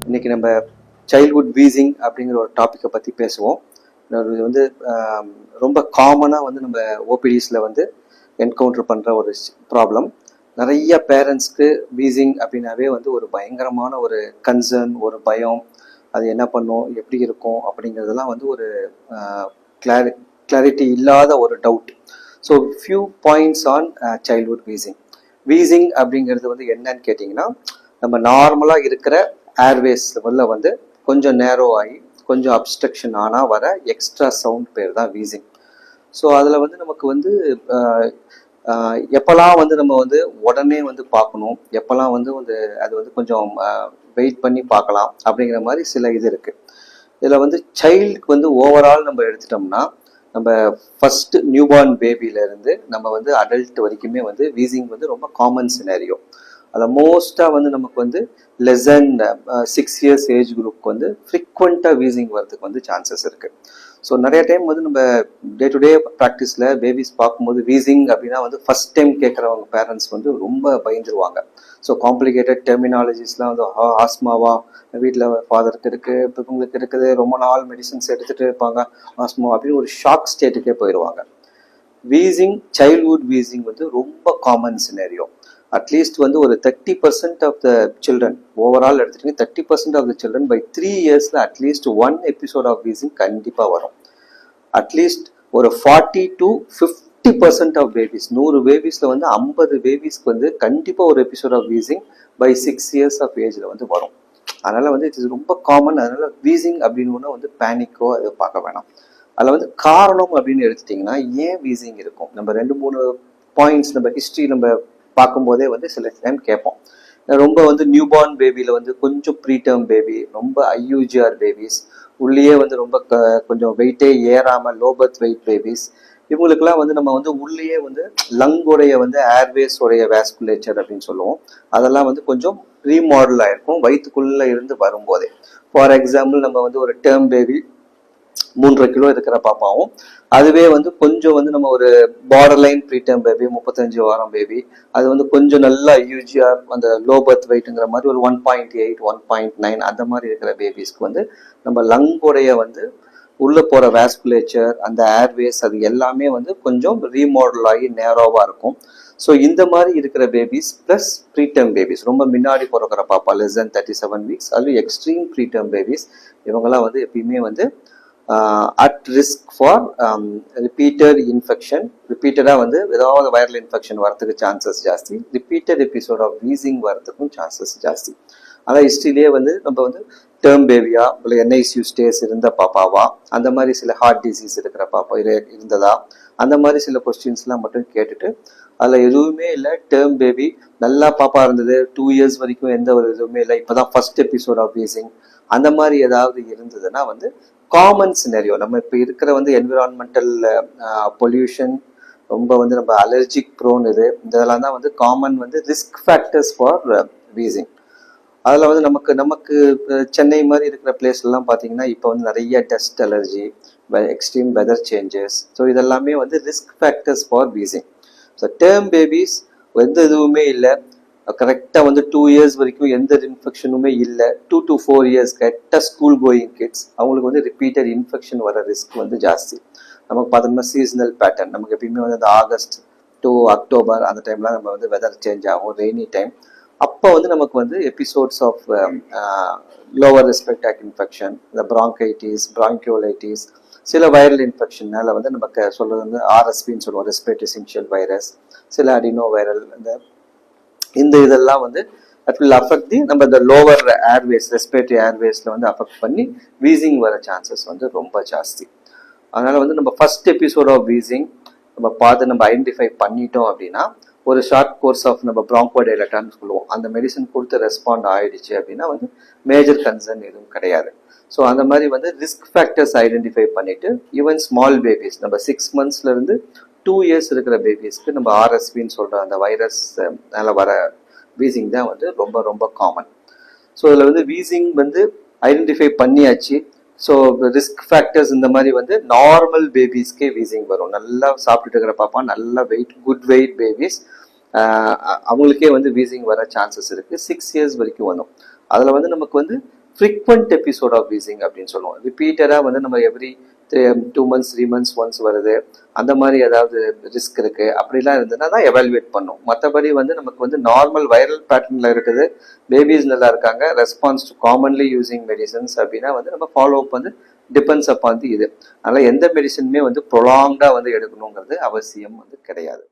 இன்னைக்கு நம்ம childhood wheezing அப்படிங்கிற ஒரு டாப்பிக்கை பற்றி பேசுவோம். இது வந்து ரொம்ப காமனாக வந்து நம்ம ஓபிடிஸில் வந்து என்கவுண்டர் பண்ணுற ஒரு ப்ராப்ளம். நிறைய பேரண்ட்ஸ்க்கு வீசிங் அப்படின்னாவே வந்து ஒரு பயங்கரமான ஒரு கன்சர்ன், ஒரு பயம், அது என்ன பண்ணும், எப்படி இருக்கும் அப்படிங்கிறதெல்லாம் வந்து ஒரு கிளாரிட்டி இல்லாத ஒரு doubt. So few points on childhood wheezing. Wheezing அப்படிங்கிறது வந்து என்னன்னு கேட்டிங்கன்னா, நம்ம நார்மலாக இருக்கிற ஏர்வேஸ் லெவலில் வந்து கொஞ்சம் நேரோ ஆகி கொஞ்சம் அப்ஸ்ட்ரக்ஷன் ஆனால் வர எக்ஸ்ட்ரா சவுண்ட் பேர் தான் வீசிங். ஸோ அதில் வந்து நமக்கு வந்து எப்போல்லாம் வந்து நம்ம வந்து உடனே வந்து பார்க்கணும், எப்போல்லாம் வந்து அது வந்து கொஞ்சம் வெயிட் பண்ணி பார்க்கலாம் அப்படிங்கிற மாதிரி சில இது இருக்குது. இதில் வந்து சைல்டுக்கு வந்து ஓவரால் நம்ம எடுத்துட்டோம்னா, நம்ம ஃபர்ஸ்ட் நியூபார்ன் பேபியிலேருந்து நம்ம வந்து அடல்ட் வரைக்குமே வந்து வீசிங் வந்து ரொம்ப காமன் சினாரியோ. அதில் மோஸ்ட்டாக வந்து நமக்கு வந்து லெஸ் தென் 6 years ஏஜ் குரூப்க்கு வந்து ஃப்ரீக்வெண்ட்டாக வீசிங் வரதுக்கு வந்து சான்சஸ் இருக்குது. ஸோ நிறைய டைம் வந்து நம்ம டே டு டே ப்ராக்டிஸில் பேபிஸ் பார்க்கும்போது வீசிங் அப்படின்னா வந்து ஃபர்ஸ்ட் டைம் கேட்குறவங்க பேரண்ட்ஸ் வந்து ரொம்ப பயந்துருவாங்க. ஸோ காம்ப்ளிகேட்டட் டெர்மினாலஜிஸ்லாம் வந்து ஆஸ்மாவா வீட்டில் ஃபாதருக்கு இருக்குது, இப்போ இவங்களுக்கு இருக்குது, ரொம்ப நாள் மெடிசன்ஸ் எடுத்துகிட்டு இருப்பாங்க, ஆஸ்மா அப்படின்னு ஒரு ஷாக் ஸ்டேட்டுக்கே போயிடுவாங்க. வீசிங், சைல்ட்ஹுட் வீசிங் வந்து ரொம்ப காமன் சினேரியோ. அட்லீஸ்ட் வந்து ஒரு 30% ஆஃப் த சில்ட்ரன், ஓவரால் எடுத்துட்டீங்க 30% ஆஃப் த சில்ட்ரன் பை 3 yearsல அட்லீஸ்ட் 1 எபிசோட் ஆஃப் வீசிங் கண்டிப்பாக வரும். அட்லீஸ்ட் ஒரு 40 to 50% ஆஃப் பேபிஸ், 100 பேபிஸ்ல வந்து 50 பேபிஸ்க்கு வந்து கண்டிப்பாக ஒரு episode of wheezing by 6 years of ஏஜ்ல வந்து வரும். அதனால வந்து இது ரொம்ப காமன். அதனால வீசிங் அப்படின்னு வந்து பேனிக்கோ அதை பார்க்க வேணாம். அதில் வந்து காரணம் அப்படின்னு எடுத்துட்டிங்கன்னா ஏன் வீசிங் இருக்கும், நம்ம 2-3 பாயிண்ட்ஸ் நம்ம ஹிஸ்ட்ரி நம்ம பார்க்கும்போதே வந்து சில டைம் கேட்போம். ரொம்ப வந்து நியூபார்ன் பேபியில் வந்து கொஞ்சம் ப்ரீடேர்ம் பேபி, ரொம்ப ஐயூஜிஆர் பேபிஸ், உள்ளேயே வந்து ரொம்ப கொஞ்சம் வெயிட்டே ஏறாமல் லோ பர்த் வெயிட் பேபிஸ், இவங்களுக்குலாம் வந்து நம்ம வந்து உள்ளேயே வந்து லங்கோடைய வந்து ஏர்வேஸ் உடைய வேஸ்குலேச்சர் அப்படின்னு சொல்லுவோம், அதெல்லாம் வந்து கொஞ்சம் ரீமாடல் ஆயிருக்கும் வயிற்றுக்குள்ளே இருந்து வரும்போதே. ஃபார் எக்ஸாம்பிள் நம்ம வந்து ஒரு டேர்ம் பேபி 3.5 கிலோ இருக்கிற பாப்பாவும், அதுவே வந்து கொஞ்சம் வந்து நம்ம ஒரு பார்டர் லைன் ப்ரீடம் பேபி 35 வாரம் பேபி, அது வந்து கொஞ்சம் நல்லா யூஜிஆர் அந்த லோ பர்த் வெயிட்ங்கிற மாதிரி ஒரு 1.8 1.9 அந்த மாதிரி இருக்கிற பேபிஸ்க்கு வந்து நம்ம லங்கோடைய வந்து உள்ள போற வேஸ்குலேச்சர், அந்த ஏர்வேஸ், அது எல்லாமே வந்து கொஞ்சம் ரீமாடல் ஆகி நேரோவா இருக்கும். ஸோ இந்த மாதிரி இருக்கிற பேபிஸ் பிளஸ் ப்ரீடம் பேபிஸ், ரொம்ப முன்னாடி பிறக்கிற பாப்பா லெஸ் தென் 37 weeks, அது எக்ஸ்ட்ரீம் ப்ரீடம் பேபிஸ், இவங்கெல்லாம் வந்து எப்பயுமே வந்து at risk for repeated infection. ரிப்பீட்டடாக வந்து ஏதாவது வைரல் இன்ஃபெக்ஷன் வரதுக்கு சான்சஸ் ஜாஸ்தி, ரிப்பீட்டட் எபிசோட் ஆஃப் வீசிங் வரதுக்கும் சான்சஸ் ஜாஸ்தி. அதான் ஹிஸ்ட்ரியிலே வந்து நம்ம வந்து டேர்ம் பேபியா, இல்லை என்ஐசியூ ஸ்டேஸ் இருந்த பாப்பாவா, அந்த மாதிரி சில ஹார்ட் டிசீஸ் இருக்கிற பாப்பா இருந்ததா, அந்த மாதிரி சில கொஸ்டின்ஸ்லாம் மட்டும் கேட்டுட்டு அதில் எதுவுமே இல்லை, டேர்ம் பேபி நல்லா பாப்பா இருந்தது 2 years வரைக்கும் எந்த ஒரு இதுவுமே இல்லை, இப்போதான் ஃபர்ஸ்ட் எபிசோட் ஆஃப் வீசிங், அந்த மாதிரி ஏதாவது இருந்ததுன்னா வந்து காமன் சினரியோ. நம்ம இப்போ இருக்கிற வந்து என்விரான்மெண்டல் பொல்யூஷன், ரொம்ப வந்து நம்ம அலர்ஜிக் ப்ரோன், இதெல்லாம் தான் வந்து காமன் வந்து ரிஸ்க் ஃபேக்டர்ஸ் ஃபார் வீசிங். அதில் வந்து நமக்கு சென்னை மாதிரி இருக்கிற பிளேஸ்லாம் பார்த்தீங்கன்னா இப்போ வந்து நிறைய dust allergy, extreme weather changes, so இதெல்லாமே வந்து risk factors for wheezing. So term babies எந்த இதுவுமே இல்லை, கரெக்டாக வந்து 2 years வரைக்கும் எந்த இன்ஃபெக்ஷனுமே இல்லை, 2 to 4 years கரெக்டாக ஸ்கூல் கோயிங் கிட்ஸ், அவங்களுக்கு வந்து ரிப்பீட்டட் இன்ஃபெக்ஷன் வர ரிஸ்க் வந்து ஜாஸ்தி. நமக்கு பார்த்தோம்னா சீசனல் பேட்டர்ன், நமக்கு எப்பயுமே வந்து அந்த ஆகஸ்ட் டு அக்டோபர் அந்த டைம்லாம் நம்ம வந்து வெதர் சேஞ்ச் ஆகும், ரெய்னி டைம், அப்போ வந்து நமக்கு வந்து episodes of lower respiratory infection, இந்த பிராங்கைட்டிஸ், பிராங்கியோலைட்டிஸ், சில வைரல் இன்ஃபெக்ஷன்னால வந்து நமக்கு சொல்றது வந்து ஆர்எஸ்பின்னு சொல்லுவோம், ரெஸ்பிரேட்டரி சின்ஷியல் வைரஸ், சில அடினோ வைரல், இந்த இதெல்லாம் வந்து that will affect நம்ம இந்த லோவர் ஏர்வேஸ், ரெஸ்பிரேட்டரி ஏர்வேஸ்ல வந்து அஃபெக்ட் பண்ணி வீசிங் வர சான்சஸ் வந்து ரொம்ப ஜாஸ்தி. அதனால வந்து நம்ம ஃபர்ஸ்ட் எபிசோட் ஆஃப் வீசிங் நம்ம பார்த்து நம்ம ஐடென்டிஃபை பண்ணிட்டோம் அப்படின்னா, ஒரு ஷார்ட் கோர்ஸ் ஆஃப் நம்ம பிராங்கோடைலட்டான்னு சொல்லுவோம், அந்த மெடிசன் கொடுத்து ரெஸ்பாண்ட் ஆயிடுச்சு அப்படின்னா வந்து மேஜர் கன்சர்ன் எதுவும் கிடையாது. ஸோ அந்த மாதிரி வந்து ரிஸ்க் ஃபேக்டர்ஸ் ஐடென்டிஃபை பண்ணிட்டு, ஈவன் ஸ்மால் பேபிஸ் நம்ம 6 monthsல இருந்து 2 years இருக்கிற பேபிஸ்க்கு நம்ம ஆர்எஸ்பின்னு சொல்ற அந்த வைரஸ் வர வீசிங் தான் வந்து ரொம்ப ரொம்ப காமன். ஸோ இதில் வந்து வீசிங் வந்து ஐடென்டிஃபை பண்ணியாச்சு. ஸோ ரிஸ்க் ஃபேக்டர்ஸ் இந்த மாதிரி வந்து நார்மல் பேபிஸ்க்கே வீசிங் வரும். நல்லா சாப்பிட்டுட்டு இருக்கிற பாப்பா, நல்ல வெயிட், குட் வெயிட் பேபிஸ், அவங்களுக்கே வந்து வீசிங் வர சான்சஸ் இருக்கு. 6 இயர்ஸ் வரைக்கும் வரும். அதுல வந்து நமக்கு வந்து ஃப்ரீக்வெண்ட் எபிசோட் ஆஃப் வீசிங் அப்படின்னு சொல்லுவோம். ரிப்பீட்டடா வந்து நம்ம எவ்ரி 2 மந்த்ஸ் 3 மந்த்ஸ் ஒன்ஸ் வருது, அந்த மாதிரி ஏதாவது ரிஸ்க் இருக்கு அப்படிலாம் இருந்ததுன்னா தான் எவாலுவேட் பண்ணும். மற்றபடி வந்து நமக்கு வந்து நார்மல் வைரல் பேட்டர்ன்ல இருக்குது, பேபிஸ் நல்லா இருக்காங்க, response to commonly using medicines அப்படின்னா வந்து நம்ம ஃபாலோ அப் வந்து டிபெண்ட்ஸ் அப்பான் இது. அதனால எந்த மெடிசனுமே வந்து ப்ரொலாங்டா வந்து எடுக்கணுங்கிறது அவசியம் வந்து கிடையாது.